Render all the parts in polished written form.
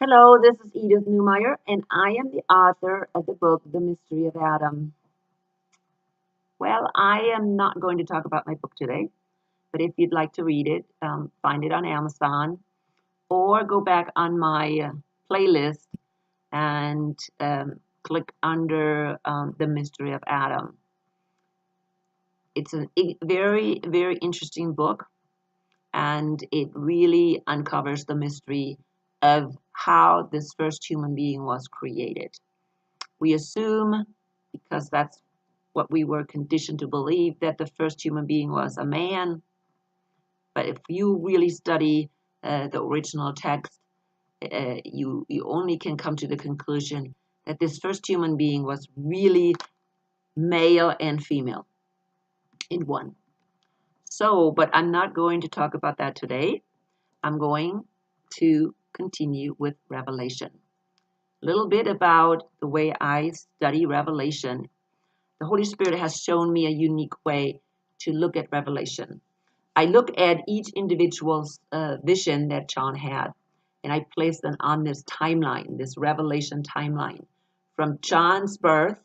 Hello, this is Edith Newmeyer, and I am the author of the book, The Mystery of Adam. Well, I am not going to talk about my book today, but if you'd like to read it, find it on Amazon or go back on my playlist and click under The Mystery of Adam. It's a very, very interesting book, and it really uncovers the mystery of how this first human being was created. We assume, because that's what we were conditioned to believe, that the first human being was a man. But if you really study the original text, you only can come to the conclusion that this first human being was really male and female in one. So, but I'm not going to talk about that today. I'm going to continue with Revelation. A little bit about the way I study Revelation. The Holy Spirit has shown me a unique way to look at Revelation. I look at each individual's vision that John had, and I place them on this timeline, this Revelation timeline, from John's birth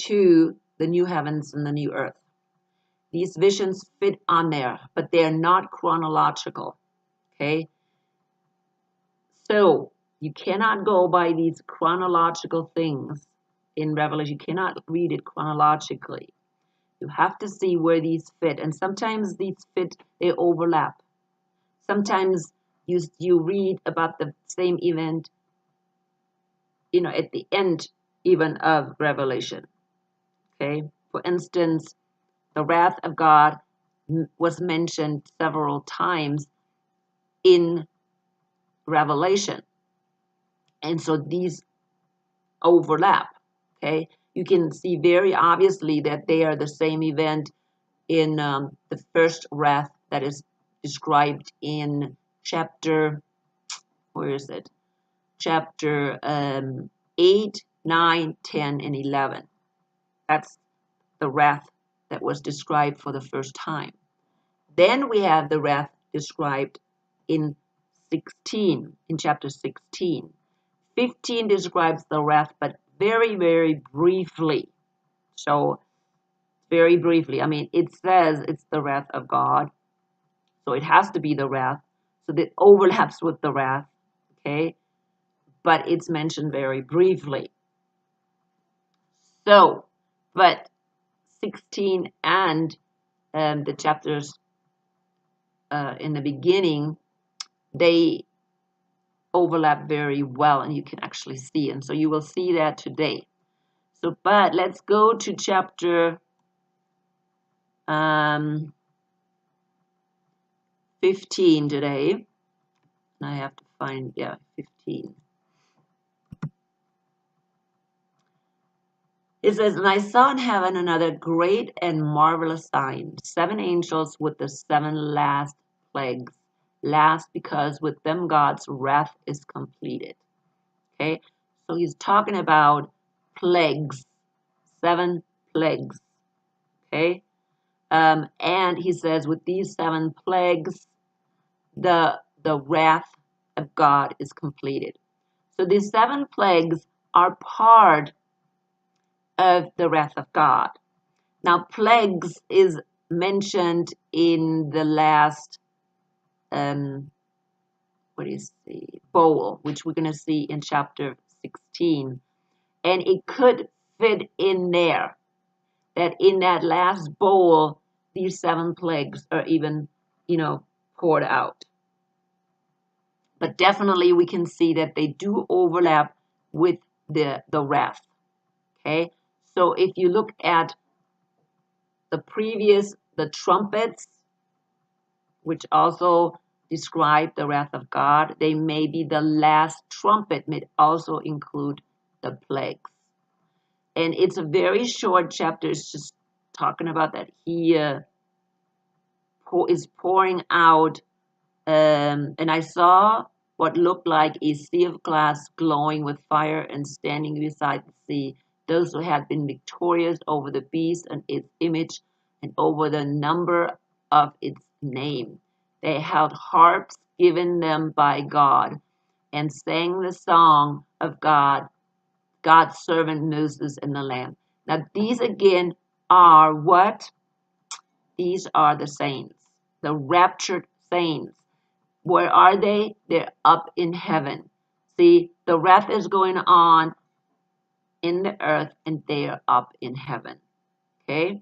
to the new heavens and the new earth. These visions fit on there, but they're not chronological, okay? So you cannot go by these chronological things in Revelation. You cannot read it chronologically. You have to see where these fit. And sometimes these fit, they overlap. Sometimes you read about the same event, at the end even of Revelation. Okay? For instance, the wrath of God was mentioned several times in Revelation. And so these overlap. Okay? You can see very obviously that they are the same event in the first wrath that is described in chapter, where is it? Chapter 8, 9, 10, and 11. That's the wrath that was described for the first time. Then we have the wrath described in 16, in chapter 16. 15 describes the wrath, but very, very briefly. So, very briefly, I mean, it says it's the wrath of God. So it has to be the wrath. So that overlaps with the wrath, okay? But it's mentioned very briefly. So, but 16 and the chapters in the beginning, they overlap very well, and you can actually see. And so you will see that today. So, but let's go to chapter 15 today. And I have to find, 15. It says, and I saw in heaven another great and marvelous sign, 7 angels with the 7 last plagues. Last because with them God's wrath is completed. Okay, so he's talking about plagues, 7 plagues. Okay, and he says with these 7 plagues, the wrath of God is completed. So these 7 plagues are part of the wrath of God. Now, plagues is mentioned in the last, bowl, which we're going to see in chapter 16. And it could fit in there, that in that last bowl, these 7 plagues are even, poured out. But definitely we can see that they do overlap with the wrath. Okay? So if you look at the trumpets, which also describe the wrath of God, they may be the last trumpet, may also include the plagues. And it's a very short chapter. It's just talking about that he is pouring out, and I saw what looked like a sea of glass glowing with fire, and standing beside the sea, those who had been victorious over the beast and its image, and over the number of its name. They held harps given them by God, and sang the song of God, God's servant Moses and the Lamb. Now these again are what? These are the saints, the raptured saints. Where are they? They're up in heaven. See, the wrath is going on in the earth and they are up in heaven. Okay?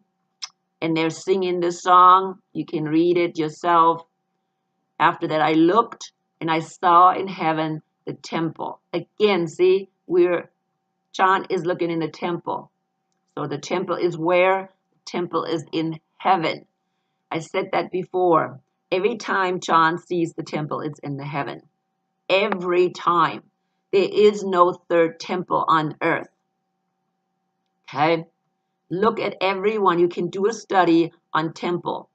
And they're singing the song. You can read it yourself. After that, I looked and I saw in heaven the temple. Again, see, John is looking in the temple. So the temple is where? The temple is in heaven. I said that before. Every time John sees the temple, it's in the heaven. Every time. There is no third temple on earth. Okay? Look at everyone. You can do a study on temple.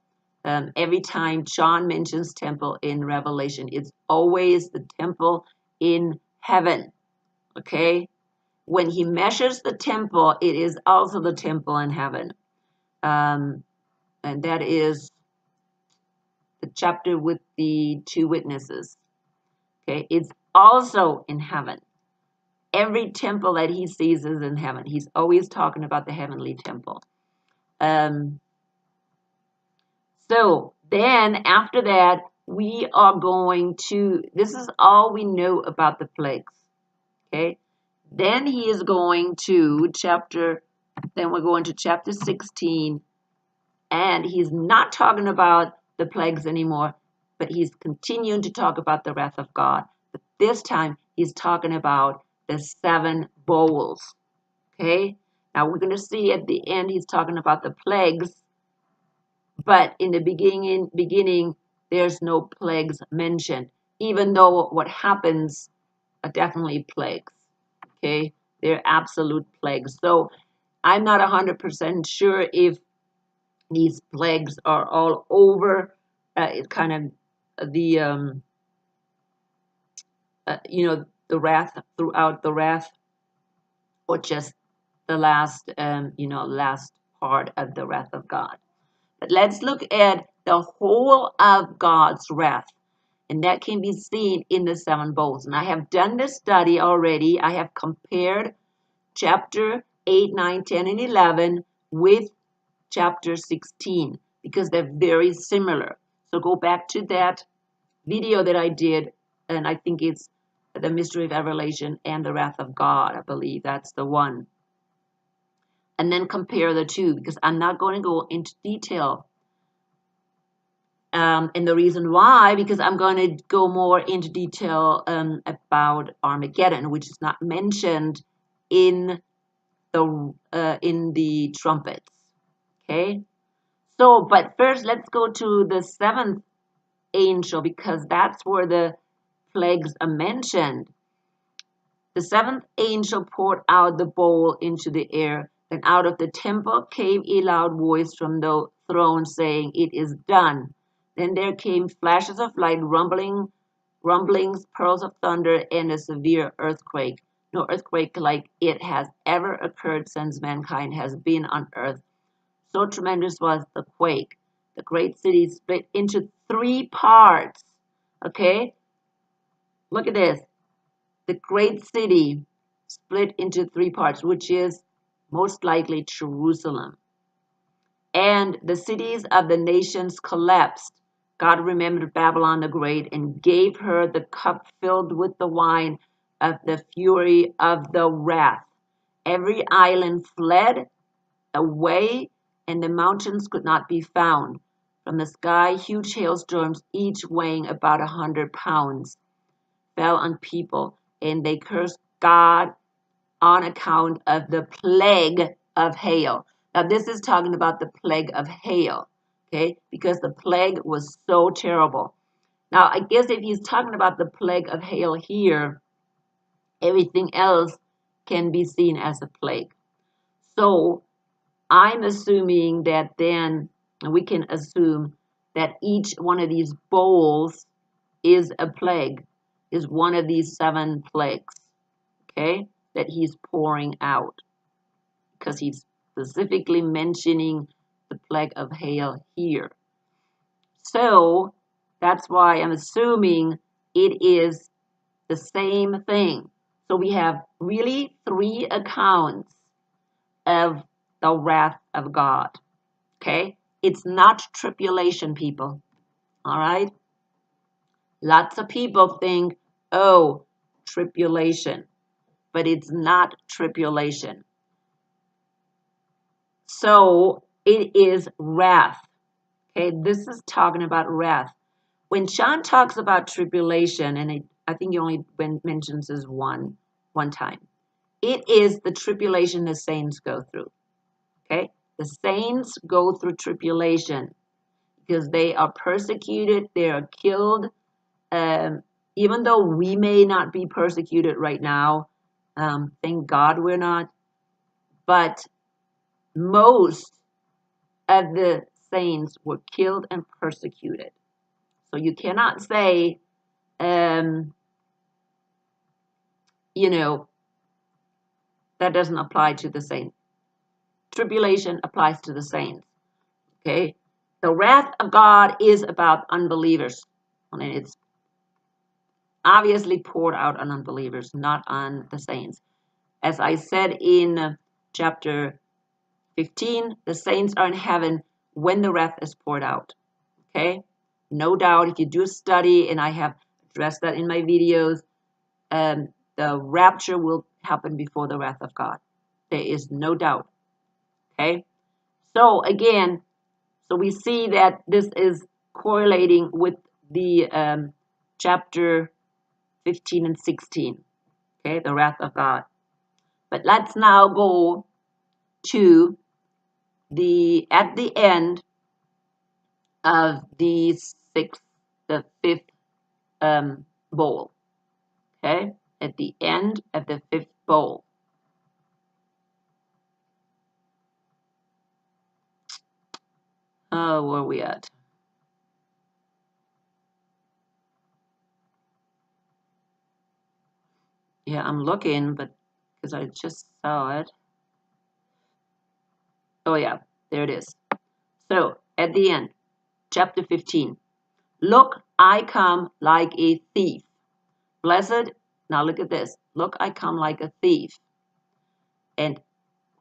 Every time John mentions temple in Revelation, it's always the temple in heaven. Okay? When he measures the temple, it is also the temple in heaven. And that is the chapter with the two witnesses. Okay? It's also in heaven. Every temple that he sees is in heaven. He's always talking about the heavenly temple. So then after that, we are going to, this is all we know about the plagues. Okay. Then he is going to then we're going to chapter 16, and he's not talking about the plagues anymore, but he's continuing to talk about the wrath of God. But this time he's talking about the 7 bowls. Okay. Now we're going to see at the end he's talking about the plagues. But in the beginning, there's no plagues mentioned, even though what happens are definitely plagues. Okay, they're absolute plagues. So I'm not 100% sure if these plagues are all over. It kind of the the wrath throughout the wrath, or just the last last part of the wrath of God. But let's look at the whole of God's wrath. And that can be seen in the 7 bowls. And I have done this study already. I have compared chapter 8, 9, 10, and 11 with chapter 16 because they're very similar. So go back to that video that I did, and I think it's the mystery of Revelation and the wrath of God. I believe that's the one. And then compare the two, because I'm not going to go into detail. And the reason why, because I'm going to go more into detail about Armageddon, which is not mentioned in the trumpets. Okay. So, but first, let's go to the 7th angel, because that's where the plagues are mentioned. The 7th angel poured out the bowl into the air. Then out of the temple came a loud voice from the throne saying, "It is done." Then there came flashes of light, rumblings, pearls of thunder, and a severe earthquake. No earthquake like it has ever occurred since mankind has been on earth. So tremendous was the quake. The great city split into 3 parts. Okay? Look at this. The great city split into 3 parts, which is most likely Jerusalem. And the cities of the nations collapsed. God remembered Babylon the Great and gave her the cup filled with the wine of the fury of the wrath. Every island fled away, and the mountains could not be found. From the sky, huge hailstorms, each weighing about 100 pounds, fell on people, and they cursed God on account of the plague of hail. Now, this is talking about the plague of hail, okay? Because the plague was so terrible. Now, I guess if he's talking about the plague of hail here, everything else can be seen as a plague. So, I'm assuming that then we can assume that each one of these bowls is a plague, is one of these 7 plagues, okay, that he's pouring out, because he's specifically mentioning the plague of hail here. So that's why I'm assuming it is the same thing. So we have really three accounts of the wrath of God. Okay? It's not tribulation, people. All right? Lots of people think, oh, tribulation, but it's not tribulation. So it is wrath. Okay, this is talking about wrath. When John talks about tribulation, and I think he only mentions this one time, it is the tribulation the saints go through. Okay, the saints go through tribulation because they are persecuted, they are killed. Even though we may not be persecuted right now, thank God we're not, but most of the saints were killed and persecuted. So you cannot say, that doesn't apply to the saints. Tribulation applies to the saints. Okay? The wrath of God is about unbelievers. I mean, it's obviously poured out on unbelievers, not on the saints. As I said in chapter 15, the saints are in heaven when the wrath is poured out. Okay? No doubt, if you do a study, and I have addressed that in my videos, the rapture will happen before the wrath of God. There is no doubt. Okay? So again, so we see that this is correlating with the chapter 15 and 16. Okay, the wrath of God. But let's now go to at the end of the fifth bowl. Okay, at the end of the fifth bowl. Oh, where are we at? Yeah, I'm looking, but because I just saw it. Oh yeah, there it is. So at the end, chapter 15. Look, I come like a thief. Blessed, now look at this. Look, I come like a thief. And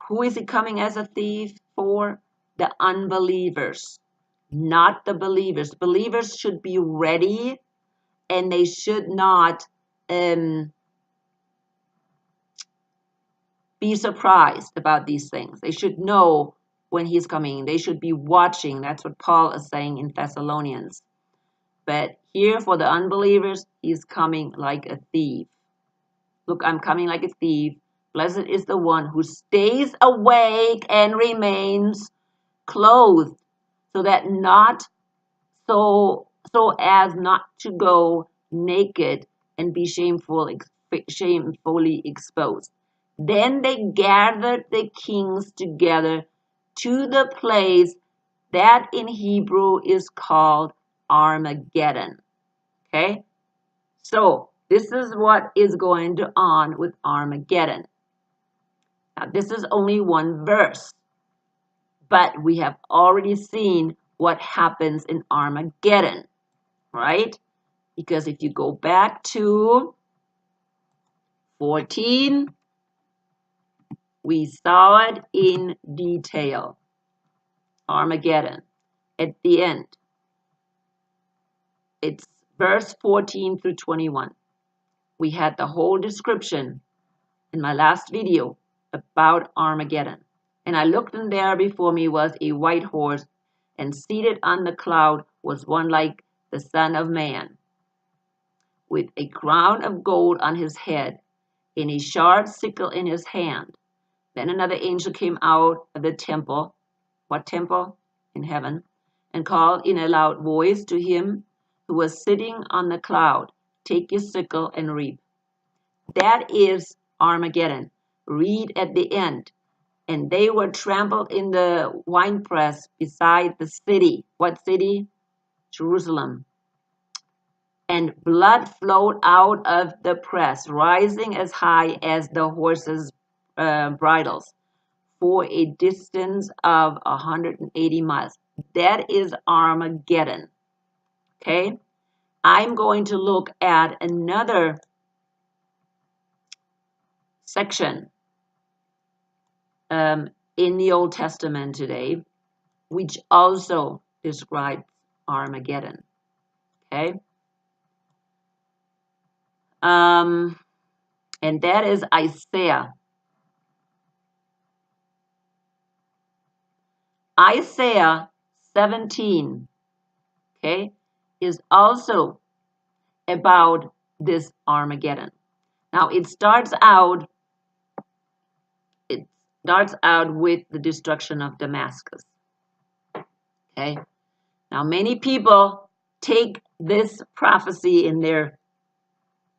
who is he coming as a thief for? The unbelievers, not the believers. Believers should be ready, and they should not be surprised about these things. They should know when he's coming. They should be watching. That's what Paul is saying in Thessalonians. But here for the unbelievers, he's coming like a thief. Look, I'm coming like a thief. Blessed is the one who stays awake and remains clothed, so that not so as not to go naked and be shamefully exposed. Then they gathered the kings together to the place that in Hebrew is called Armageddon. Okay? So, this is what is going on with Armageddon. Now, this is only one verse, but we have already seen what happens in Armageddon, right? Because if you go back to 14, we saw it in detail. Armageddon, at the end. It's verse 14 through 21. We had the whole description in my last video about Armageddon. And I looked, and there before me was a white horse, and seated on the cloud was one like the Son of Man, with a crown of gold on his head, and a sharp sickle in his hand. Then another angel came out of the temple. What temple? In heaven. And called in a loud voice to him who was sitting on the cloud, take your sickle and reap. That is Armageddon. Read at the end. And they were trampled in the winepress beside the city. What city? Jerusalem. And blood flowed out of the press, rising as high as the horses' bridles, for a distance of 180 miles. That is Armageddon. Okay? I'm going to look at another section in the Old Testament today, which also describes Armageddon. Okay? And that is Isaiah. Isaiah 17, okay, is also about this Armageddon. Now it starts out with the destruction of Damascus. Okay. Now many people take this prophecy and they're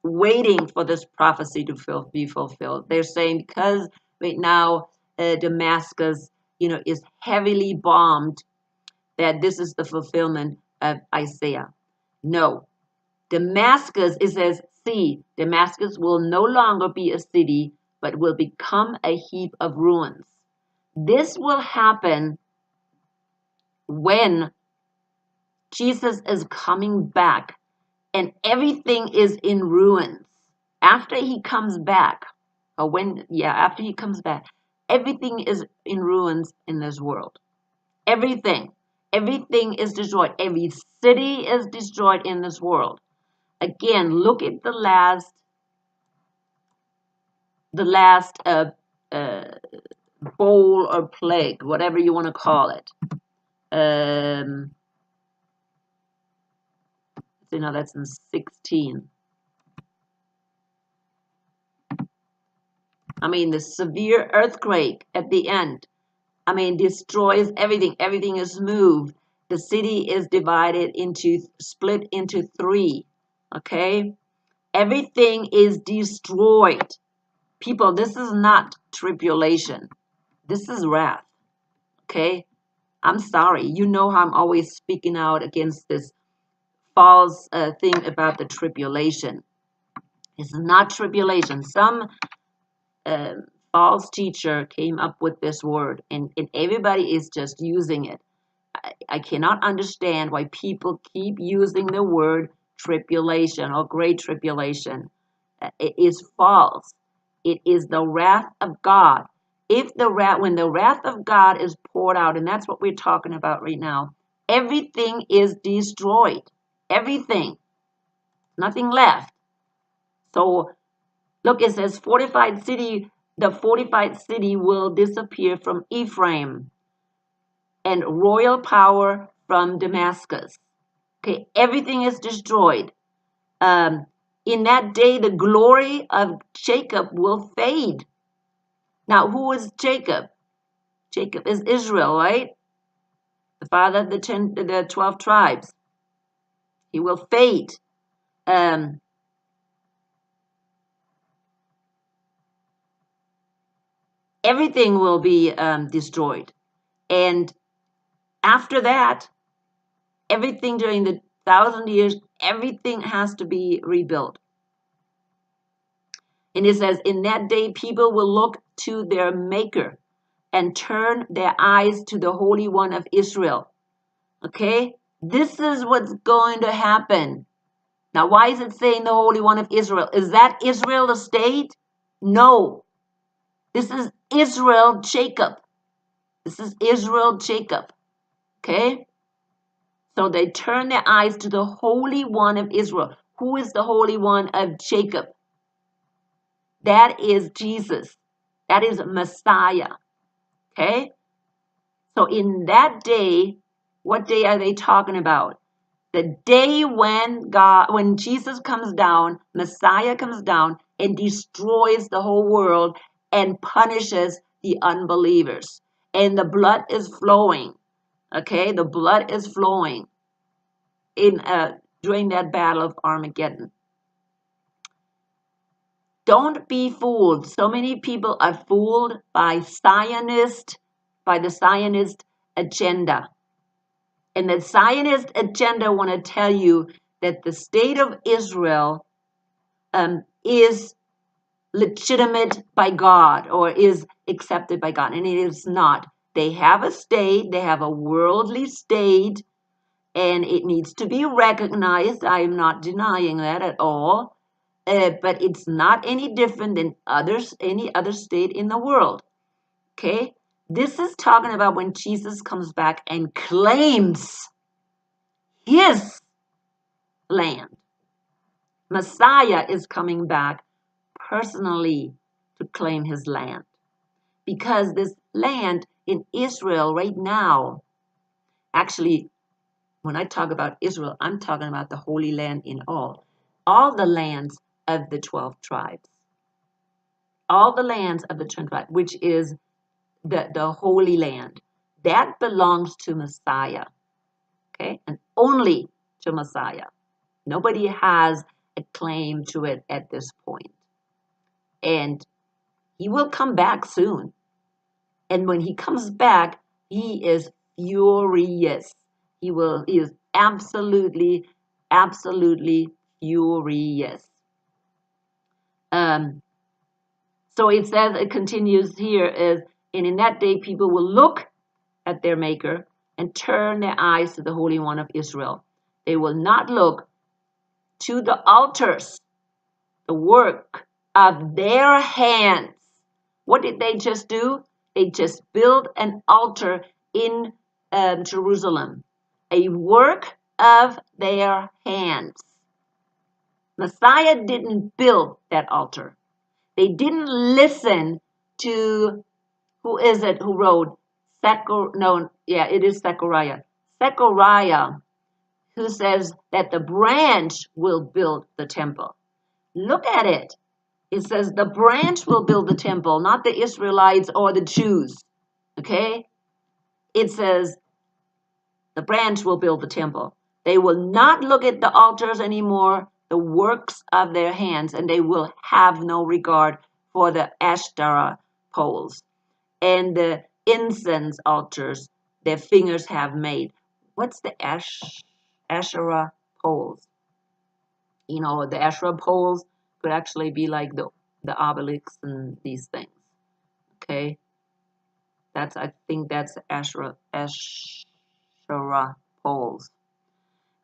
waiting for this prophecy to be fulfilled. They're saying because right now Damascus, is heavily bombed, that this is the fulfillment of Isaiah. No. Damascus, it says, see, Damascus will no longer be a city, but will become a heap of ruins. This will happen when Jesus is coming back and everything is in ruins. After he comes back, after he comes back, everything is in ruins in this world. Everything is destroyed. Every city is destroyed in this world. Again, look at the last bowl or plague, whatever you want to call it. That's in 16. The severe earthquake at the end, destroys everything. Everything is moved. The city is split into 3. Okay? Everything is destroyed. People, this is not tribulation. This is wrath. Okay? I'm sorry. You know how I'm always speaking out against this false thing about the tribulation. It's not tribulation. Some false teacher came up with this word, and everybody is just using it. I cannot understand why people keep using the word tribulation or great tribulation. It is false. It is the wrath of God. When the wrath of God is poured out, and that's what we're talking about right now, everything is destroyed. Everything. Nothing left. So, look, it says the fortified city will disappear from Ephraim, and royal power from Damascus. Okay, everything is destroyed. In that day, the glory of Jacob will fade. Now, who is Jacob? Jacob is Israel, right? The father of the 12 tribes. He will fade. Everything will be destroyed. And after that, everything during the 1,000 years, everything has to be rebuilt. And it says, in that day, people will look to their Maker and turn their eyes to the Holy One of Israel. Okay? This is what's going to happen. Now, why is it saying the Holy One of Israel? Is that Israel a state? No. This is Israel, Jacob. This is Israel, Jacob. Okay? So they turn their eyes to the Holy One of Israel. Who is the Holy One of Jacob? That is Jesus. That is Messiah. Okay? So in that day, what day are they talking about? The day when Jesus comes down, Messiah comes down and destroys the whole world and punishes the unbelievers. And the blood is flowing. Okay? The blood is flowing during that battle of Armageddon. Don't be fooled. So many people are fooled by the Zionist agenda. And the Zionist agenda want to tell you that the state of Israel is legitimate by God or is accepted by God. And it is not. They have a state, they have a worldly state, and it needs to be recognized. I am not denying that at all. but it's not any different than any other state in the world. Okay? This is talking about when Jesus comes back and claims his land. Messiah is coming back personally to claim his land. Because this land in Israel right now, actually, when I talk about Israel, I'm talking about the Holy Land in all the lands of the 12 tribes. All the lands of the 12 tribes, which is the Holy Land, that belongs to Messiah, okay? And only to Messiah. Nobody has a claim to it at this point. And he will come back soon. And when he comes back, he is furious. He is absolutely, absolutely furious. So it continues here is, and in that day people will look at their Maker and turn their eyes to the Holy One of Israel. They will not look to the altars, the work of their hands. What did they just do? They just built an altar in Jerusalem, a work of their hands. Messiah didn't build that altar. They didn't listen to, who is it who wrote? It is Zechariah. Zechariah, who says that the branch will build the temple. Look at it. It says the branch will build the temple, not the Israelites or the Jews. Okay? It says the branch will build the temple. They will not look at the altars anymore, the works of their hands, and they will have no regard for the Ashtoreth poles and the incense altars their fingers have made. What's the Asherah poles? You know, the Asherah poles could actually be like the obelisks and these things. Okay? I think that's Asherah poles.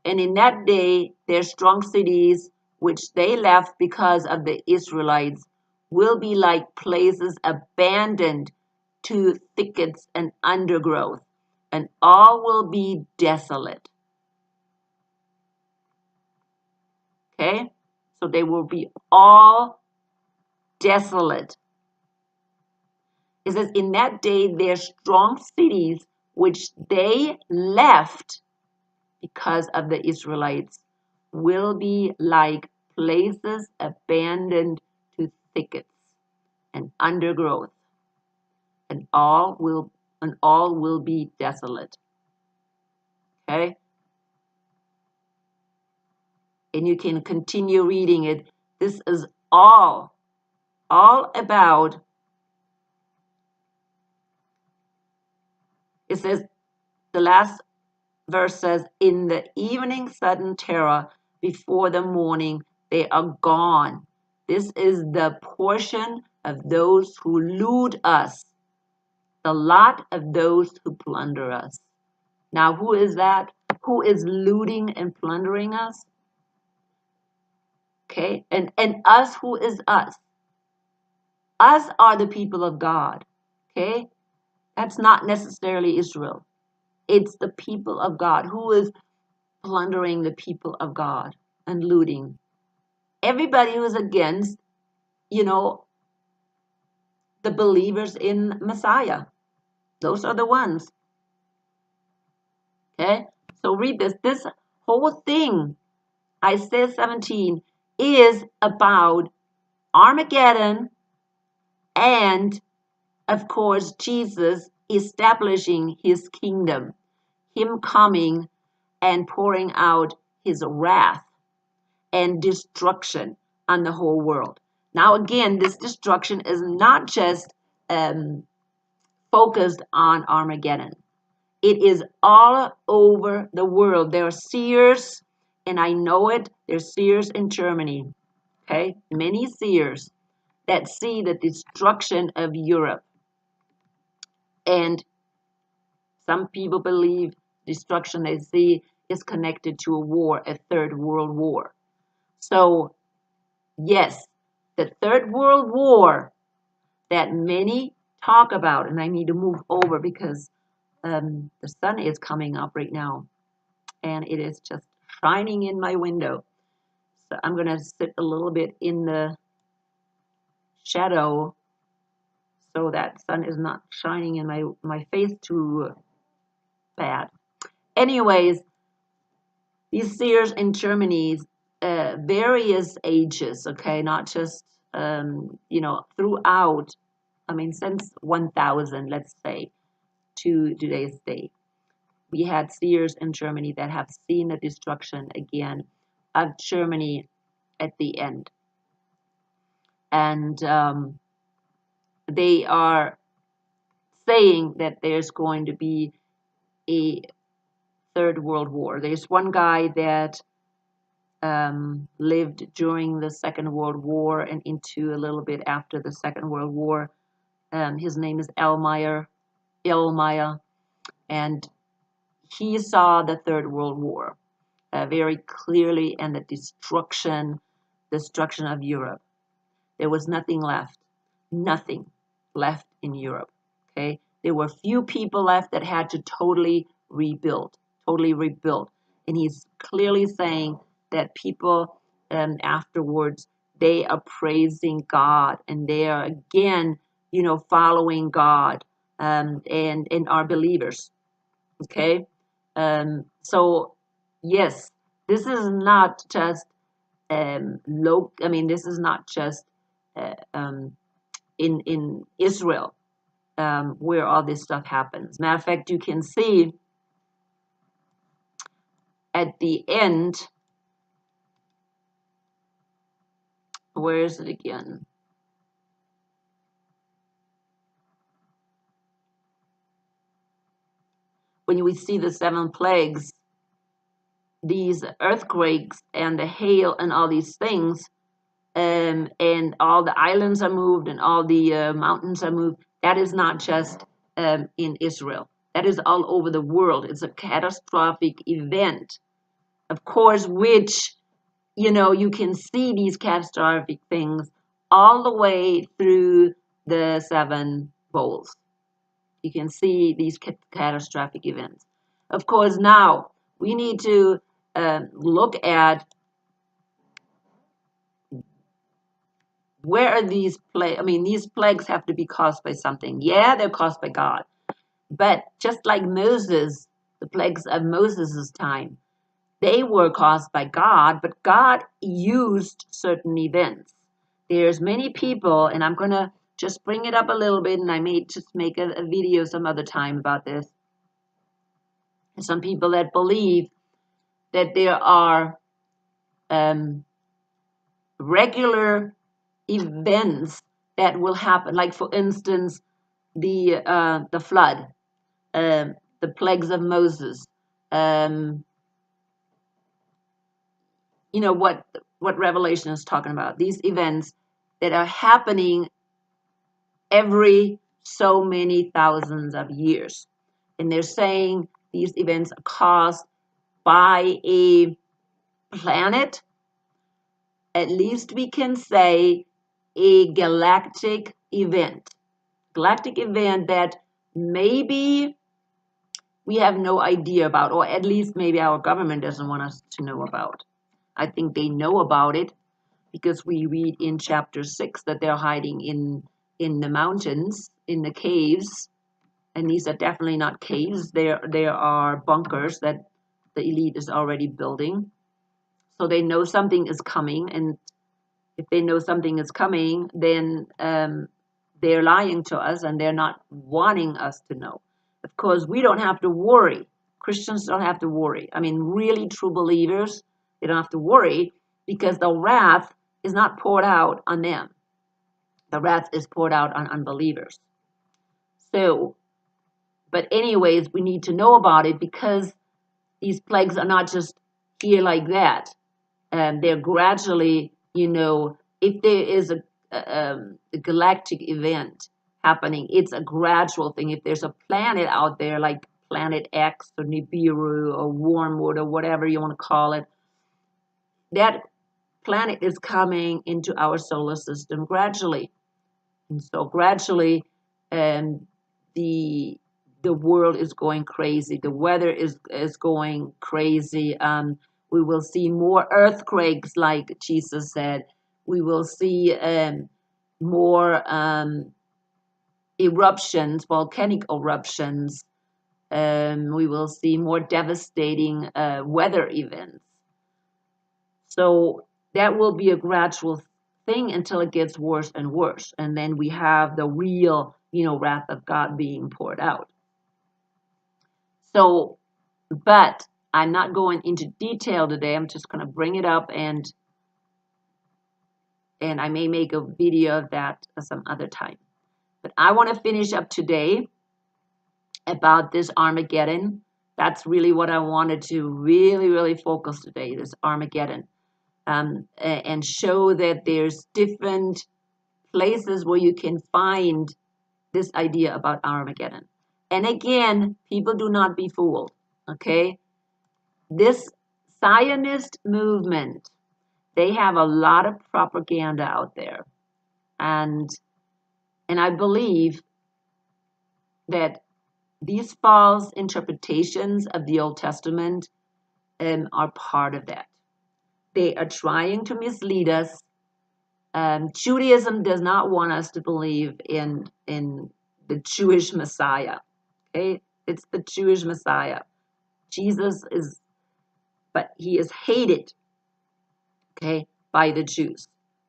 And in that day, their strong cities, which they left because of the Israelites, will be like places abandoned to thickets and undergrowth, and all will be desolate. Okay? So they will be all desolate. It says, in that day, their strong cities, which they left because of the Israelites, will be like places abandoned to thickets and undergrowth, and all will be desolate. Okay? And you can continue reading it. This is all about, it says, the last verse says, in the evening sudden terror before the morning, they are gone. This is the portion of those who loot us, the lot of those who plunder us. Now, who is that? Who is looting and plundering us? Okay, and us, who is us? Us are the people of God. Okay, that's not necessarily Israel. It's the people of God. Who is plundering the people of God and looting? Everybody who is against, the believers in Messiah. Those are the ones. Okay, so read this. This whole thing, Isaiah 17, is about Armageddon and, of course, Jesus establishing his kingdom, him coming and pouring out his wrath and destruction on the whole world. Now, again, this destruction is not just focused on Armageddon. It is all over the world. There are seers, and I know it, there's seers in Germany, okay? Many seers that see the destruction of Europe. And some people believe destruction they see is connected to a war, a third world war. So Yes, the Third World War that many talk about, and I need to move over because the sun is coming up right now and it is just shining in my window. So I'm going to sit a little bit in the shadow so that sun is not shining in my face too bad. Anyways, these seers in Germany's various ages, okay, not just throughout, I mean, since 1000, let's say, to today's day, we had seers in Germany that have seen the destruction again of Germany at the end. And they are saying that there's going to be a Third World War. There's one guy that lived during the Second World War and into a little bit after the Second World War. His name is Elmeyer, and he saw the Third World War very clearly and the destruction of Europe. There was nothing left in Europe. Okay, there were few people left that had to totally rebuild, and he's clearly saying that people afterwards, they are praising God and they are again, following God, and are believers. Okay, so yes, this is not just this is not just in Israel where all this stuff happens. Matter of fact, you can see at the end, where is it again? When we see the 7 plagues, these earthquakes and the hail and all these things, and all the islands are moved and all the mountains are moved, that is not just in Israel. That is all over the world. It's a catastrophic event, of course, which, you can see these catastrophic things all the way through the 7 bowls. You can see these catastrophic events. Of course, now we need to look at where are these plagues. I mean, these plagues have to be caused by something. Yeah, they're caused by God. But just like Moses, the plagues of Moses' time, they were caused by God, but God used certain events. There's many people, and I'm going to just bring it up a little bit, and I may just make a video some other time about this. Some people that believe that there are regular events that will happen, like for instance, the flood, the plagues of Moses. What Revelation is talking about. These events that are happening every so many thousands of years, and they're saying these events are caused by a planet. At least we can say a galactic event that maybe we have no idea about, or at least maybe our government doesn't want us to know about. I think they know about it because we read in chapter 6 that they're hiding in the mountains, in the caves, and these are definitely not caves. There are bunkers that the elite is already building. So they know something is coming, and if they know something is coming, then they're lying to us and they're not wanting us to know. Of course, we don't have to worry. Christians don't have to worry. I mean, really true believers, they don't have to worry because the wrath is not poured out on them. The wrath is poured out on unbelievers. So, but anyways, we need to know about it because these plagues are not just here like that. They're gradually, if there is a galactic event happening, it's a gradual thing. If there's a planet out there like Planet X or Nibiru or Wormwood or whatever you want to call it, that planet is coming into our solar system gradually. And so gradually, the the world is going crazy. The weather is going crazy. We will see more earthquakes, like Jesus said. We will see more eruptions, volcanic eruptions. We will see more devastating weather events. So that will be a gradual thing until it gets worse and worse. And then we have the real, wrath of God being poured out. So, but I'm not going into detail today. I'm just going to bring it up, and I may make a video of that some other time. But I want to finish up today about this Armageddon. That's really what I wanted to really, really focus today, this Armageddon. And show that there's different places where you can find this idea about Armageddon. And again, people do not be fooled, okay? This Zionist movement, they have a lot of propaganda out there. And I believe that these false interpretations of the Old Testament are part of that. They are trying to mislead us. Judaism does not want us to believe in the Jewish Messiah. Okay, it's the Jewish Messiah. Jesus is, but he is hated. Okay, by the Jews.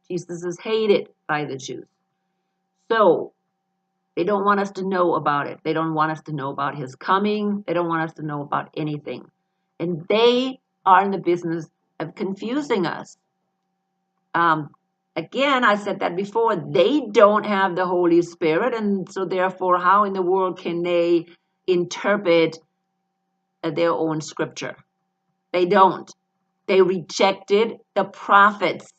Jesus is hated by the Jews. So they don't want us to know about it. They don't want us to know about his coming. They don't want us to know about anything. And they are in the business of confusing us. Again, I said that before, they don't have the Holy Spirit, and so therefore, how in the world can they interpret their own scripture? They don't. They rejected the prophets.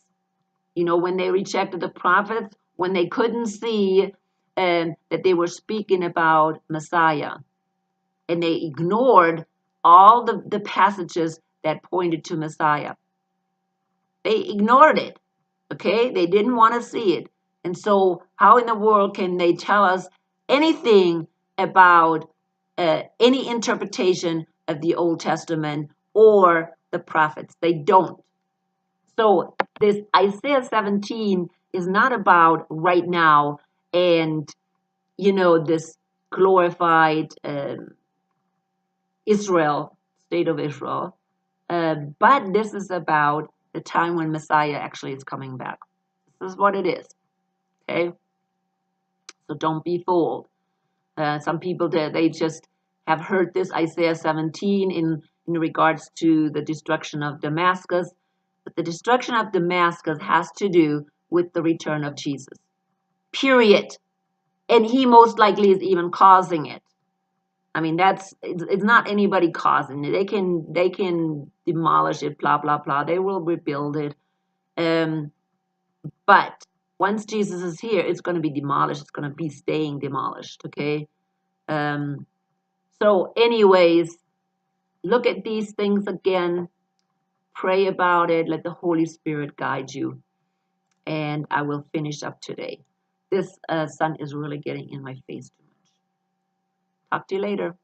When they rejected the prophets, when they couldn't see that they were speaking about Messiah, and they ignored all the passages that pointed to Messiah. They ignored it. Okay, they didn't want to see it. And so how in the world can they tell us anything about any interpretation of the Old Testament or the prophets? They don't. So this Isaiah 17 is not about right now and, this glorified Israel, state of Israel. But this is about the time when Messiah actually is coming back. This is what it is. Okay? So don't be fooled. Some people, they just have heard this Isaiah 17 in regards to the destruction of Damascus. But the destruction of Damascus has to do with the return of Jesus. Period. And he most likely is even causing it. I mean, it's not anybody causing it. They can demolish it, blah, blah, blah. They will rebuild it. But once Jesus is here, it's going to be demolished. It's going to be staying demolished, okay? So anyways, look at these things again. Pray about it. Let the Holy Spirit guide you. And I will finish up today. This sun is really getting in my face too much. Talk to you later.